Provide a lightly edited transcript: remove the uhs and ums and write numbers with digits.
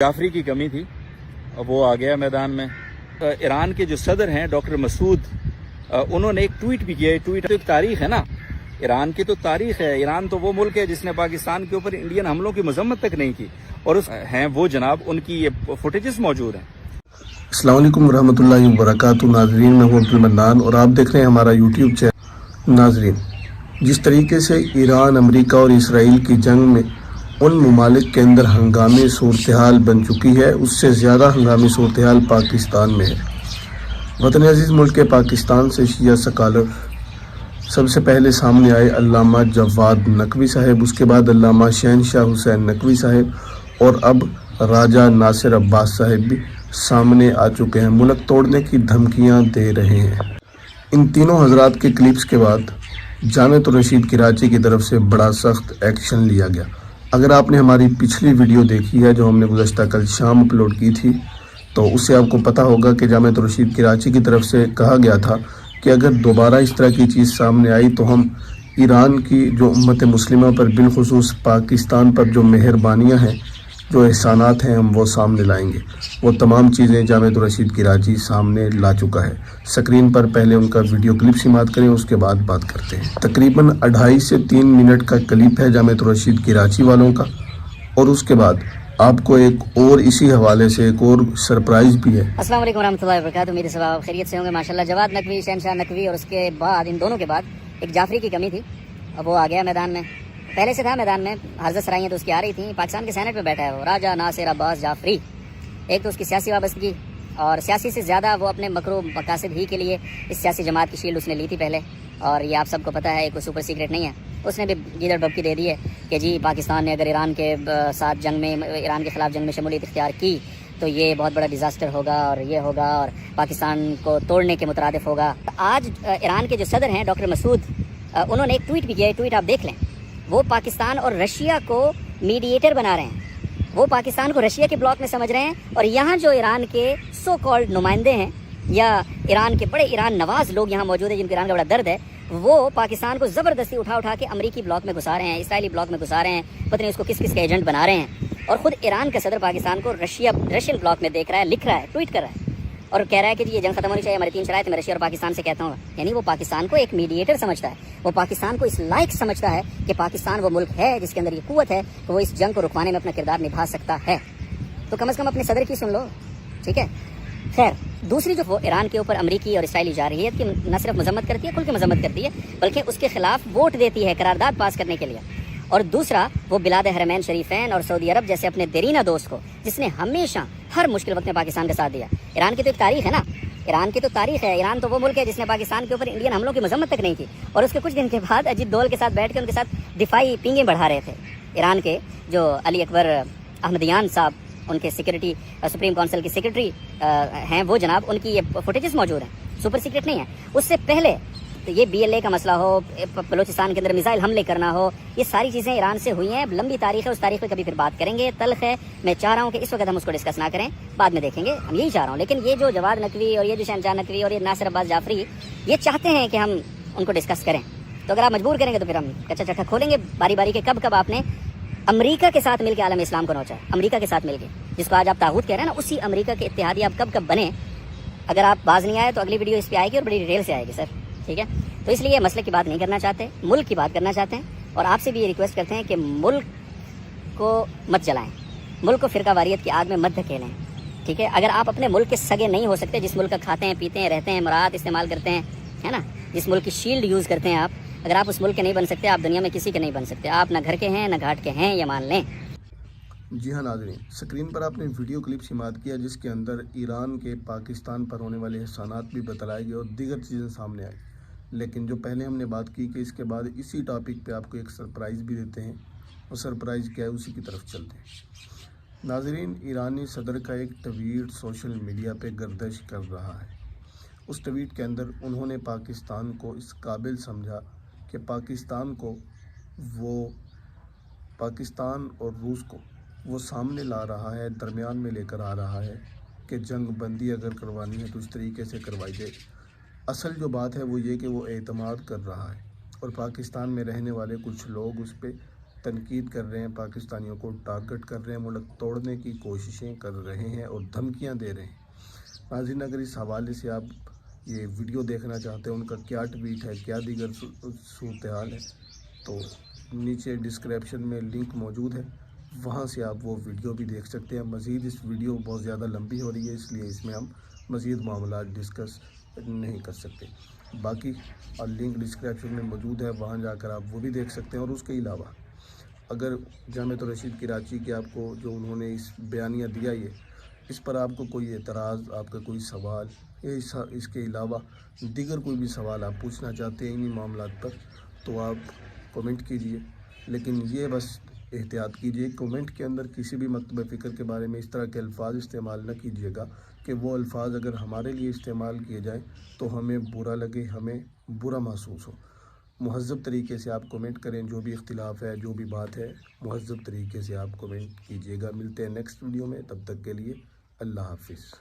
जाफरी की कमी थी, वो आ गया मैदान में। ईरान के जो सदर हैं डॉक्टर मसूद, उन्होंने एक ट्वीट भी किया। ट्वीट तो एक तारीख है ना, ईरान की तो तारीख है। ईरान तो वो मुल्क है जिसने पाकिस्तान के ऊपर इंडियन हमलों की मजम्मत तक नहीं की, और उस हैं वो जनाब, उनकी ये फुटेजेस मौजूद हैं। अस्सलाम वालेकुम रहमतुल्लाहि व बरकातुहू। नाजरीन, मैं हूं अब्दुल मन्नान और आप देख रहे हैं हमारा यूट्यूब चैनल। नाजरीन, जिस तरीके से ईरान, अमेरिका और इसराइल की जंग में उन ममालिक के अंदर हंगामी सूरत हाल बन चुकी है, उससे ज़्यादा हंगामी सूरत हाल पाकिस्तान में है। वतन अजीज़ मुल्क के पाकिस्तान से शिया स्कॉलर सबसे पहले सामने आए अल्लामा जवाद नकवी साहब, उसके बाद अल्लामा शहनशाह हुसैन नकवी साहब, और अब राजा नासिर अब्बास साहब भी सामने आ चुके हैं। मुल्क तोड़ने की धमकियां दे रहे हैं। इन तीनों हजरात के क्लिप्स के बाद जामिअत रशीद कराची की तरफ से बड़ा सख्त एक्शन लिया गया। अगर आपने हमारी पिछली वीडियो देखी है जो हमने गुज़श्ता कल शाम अपलोड की थी, तो उससे आपको पता होगा कि जामिअत रशीद कराची की तरफ से कहा गया था कि अगर दोबारा इस तरह की चीज़ सामने आई तो हम ईरान की जो उम्मत मुस्लिमा पर, बिलखुसूस पाकिस्तान पर जो मेहरबानियाँ हैं, जो एहसानात हैं, हम वो सामने लाएंगे। वो तमाम चीज़ें जामिअत रशीद कराची सामने ला चुका है। स्क्रीन पर पहले उनका वीडियो क्लिप समात करें, उसके बाद बात करते हैं। तकरीबन 2.5 से 3 मिनट का क्लिप है जामिअत रशीद कराची वालों का, और उसके बाद आपको एक और इसी हवाले से एक और सरप्राइज भी है। अस्सलाम वालेकुम रहमतुल्लाहि व बरकातहू। मेरे सब आप खैरियत से होंगे माशाल्लाह। जवाद नकवी, शहनशाह नकवी, और उसके बाद इन दोनों के बाद एक जाफरी की कमी थी, अब वो आ गया मैदान में। पहले से था मैदान में, हर्जत सराइयाँ तो उसकी आ रही थी। पाकिस्तान के सेनेट में बैठा है वो राजा नासिर अब्बास जाफरी। एक तो उसकी सियासी वाबस्तगी, और सियासी से ज़्यादा वो अपने मकरू मकासद ही के लिए इस सियासी जमात की शील्ड उसने ली थी पहले, और ये आप सबको पता है, कोई सुपर सीक्रेट नहीं है। उसने भी गीदड़ डबकी दे दी है कि जी पाकिस्तान ने अगर ईरान के साथ जंग में, ईरान के ख़िलाफ़ जंग में शमूलियत इख्तियार की तो ये बहुत बड़ा डिज़ास्टर होगा, और ये होगा, और पाकिस्तान को तोड़ने के मुतरादिफ होगा। आज ईरान के जो सदर हैं डॉक्टर मसूद, उन्होंने एक ट्वीट भी किया है। ट्वीट आप देख लें। वो पाकिस्तान और रशिया को मीडिएटर बना रहे हैं। वो पाकिस्तान को रशिया के ब्लॉक में समझ रहे हैं, और यहाँ जो ईरान के सो कॉल्ड नुमाइंदे हैं, या ईरान के बड़े ईरान नवाज लोग यहाँ मौजूद हैं जिनको ईरान का बड़ा दर्द है, वो पाकिस्तान को ज़बरदस्ती उठा के अमरीकी ब्लॉक में घुसा रहे हैं, इसराइली ब्लॉक में घुसा रहे हैं, पता नहीं उसको किस किस के एजेंट बना रहे हैं। और ख़ुद ईरान का सदर पाकिस्तान को रशियन ब्लॉक में देख रहा है, लिख रहा है, ट्वीट कर रहा है, और कह रहा है कि ये जंग खत्म होनी चाहिए, हमारी 3 शराइत मैं रशिया और पाकिस्तान से कहता हूँ। यानी वो पाकिस्तान को एक मीडिएटर समझता है। वो पाकिस्तान को इस लायक समझता है कि पाकिस्तान वो मुल्क है जिसके अंदर ये कुव्वत है कि वो इस जंग को रुकवाने में अपना किरदार निभा सकता है। तो कम से कम अपने सदर की सुन लो, ठीक है। खैर, दूसरी जो वो ईरान के ऊपर अमरीकी और इसराइली जारहियत की न सिर्फ मजम्मत करती है, खुल के मजम्मत करती है, बल्कि उसके खिलाफ वोट देती है करारदाद पास करने के लिए। और दूसरा, वो बिलाद हरमैन शरीफैन और सऊदी अरब जैसे अपने देरीना दोस्त को, जिसने हमेशा हर मुश्किल वक्त में पाकिस्तान का साथ दिया। ईरान की तो एक तारीख है ना, ईरान की तो तारीख है। ईरान तो वो मुल्क है जिसने पाकिस्तान के ऊपर इंडियन हमलों की मजम्मत तक नहीं की, और उसके कुछ दिन के बाद अजीत दोवल के साथ बैठ के उनके साथ दिफाई पींगे बढ़ा रहे थे। ईरान के जो अली अकबर अहमदियान साहब, उनके सिक्योरिटी सुप्रीम काउंसिल की सेक्रेटरी हैं वो जनाब, उनकी ये फुटेजेस मौजूद हैं, सुपर सीक्रेट नहीं है। उससे पहले तो ये BLA का मसला हो, बलूचिस्तान के अंदर मिसाइल हमले करना हो, ये सारी चीज़ें ईरान से हुई हैं। लंबी तारीख है, उस तारीख पे कभी फिर बात करेंगे। तल्ख है, मैं चाह रहा हूँ कि इस वक्त हम उसको डिस्कस ना करें, बाद में देखेंगे, हम यही चाह रहा हूँ। लेकिन ये जो जवाद नकवी और ये जो शहनशाह नकवी और ये नासिर अब्बास जाफरी, ये चाहते हैं कि हम उनको डिस्कस करें। तो अगर आप मजबूर करेंगे तो फिर हम कच्चा चट्टा खोलेंगे बारी बारी के। कब आपने अमरीका के साथ मिलकर आलम इस्लाम को नोचा है, अमरीका के साथ मिलकर, जिसको आज आप तागूत कह रहे हैं ना, उसी अमरीका के इत्तेहादी आप कब बने। अगर आप बाज नहीं आए तो अगली वीडियो इस पर आएगी और बड़ी डिटेल से आएगी सर, ठीक है। तो इसलिए मसले की बात नहीं करना चाहते, मुल्क की बात करना चाहते हैं। और आपसे भी ये रिक्वेस्ट करते हैं कि मुल्क को मत जलाएं, मुल्क को फिरका वारियत की आग में मत धकेलें, ठीक है। अगर आप अपने मुल्क के सगे नहीं हो सकते, जिस मुल्क का खाते हैं, पीते हैं, रहते हैं, मरात इस्तेमाल करते हैं, है ना, जिस मुल्क की शील्ड यूज़ करते हैं आप, अगर आप उस मुल्क के नहीं बन सकते, आप दुनिया में किसी के नहीं बन सकते। आप ना घर के हैं ना घाट के हैं, ये मान लें। जी हाँ नाज़रीन, स्क्रीन पर आपने वीडियो क्लिप समात किया जिसके अंदर ईरान के पाकिस्तान पर होने वाले एहसानात भी बतलाए गए और दीगर चीज़ें सामने आई। लेकिन जो पहले हमने बात की कि इसके बाद इसी टॉपिक पे आपको एक सरप्राइज़ भी देते हैं, और सरप्राइज़ क्या है उसी की तरफ चलते हैं। नाज़रीन, ईरानी सदर का एक ट्वीट सोशल मीडिया पे गर्दिश कर रहा है। उस ट्वीट के अंदर उन्होंने पाकिस्तान को इस काबिल समझा कि पाकिस्तान और रूस को वो सामने ला रहा है, दरमियान में लेकर आ रहा है कि जंग बंदी अगर करवानी है तो इस तरीके से करवाई जाए। असल जो बात है वो ये कि वो एतमाद कर रहा है, और पाकिस्तान में रहने वाले कुछ लोग उस पर تنقید کر رہے ہیں، پاکستانیوں کو ٹارگٹ کر رہے ہیں، ملک توڑنے کی کوششیں کر رہے ہیں اور دھمکیاں دے رہے ہیں۔ ناظرین، اگر اس حوالے سے آپ یہ ویڈیو دیکھنا چاہتے ہیں، ان کا کیا ٹویٹ ہے، کیا دیگر صورتحال ہے، تو نیچے ڈسکرپشن میں لنک موجود ہے، وہاں سے آپ وہ ویڈیو بھی دیکھ سکتے ہیں۔ مزید اس ویڈیو بہت زیادہ لمبی ہو رہی ہے، اس لیے اس میں ہم مزید معاملات ڈسکس نہیں کر سکتے۔ باقی لنک ڈسکرپشن میں موجود ہے، وہاں جا کر آپ وہ بھی دیکھ سکتے ہیں۔ اور اس کے علاوہ اگر جامعۃ الرشید کراچی کے آپ کو جو انہوں نے اس بیانیہ دیا اس پر آپ کو کوئی اعتراض، آپ کا کوئی سوال یا اس کے علاوہ دیگر کوئی بھی سوال آپ پوچھنا چاہتے ہیں انہی معاملات پر، تو آپ کومنٹ کیجئے، لیکن یہ بس احتیاط کیجئے، کومنٹ کے اندر کسی بھی مکتب فکر کے بارے میں اس طرح کے الفاظ استعمال نہ کیجئے گا کہ وہ الفاظ اگر ہمارے لیے استعمال کیے جائیں تو ہمیں برا لگے، ہمیں برا محسوس ہو۔ مہذب طریقے سے آپ کومنٹ کریں، جو بھی اختلاف ہے، جو بھی بات ہے، مہذب طریقے سے آپ کومنٹ کیجئے گا۔ ملتے ہیں نیکسٹ ویڈیو میں، تب تک کے لیے اللہ حافظ۔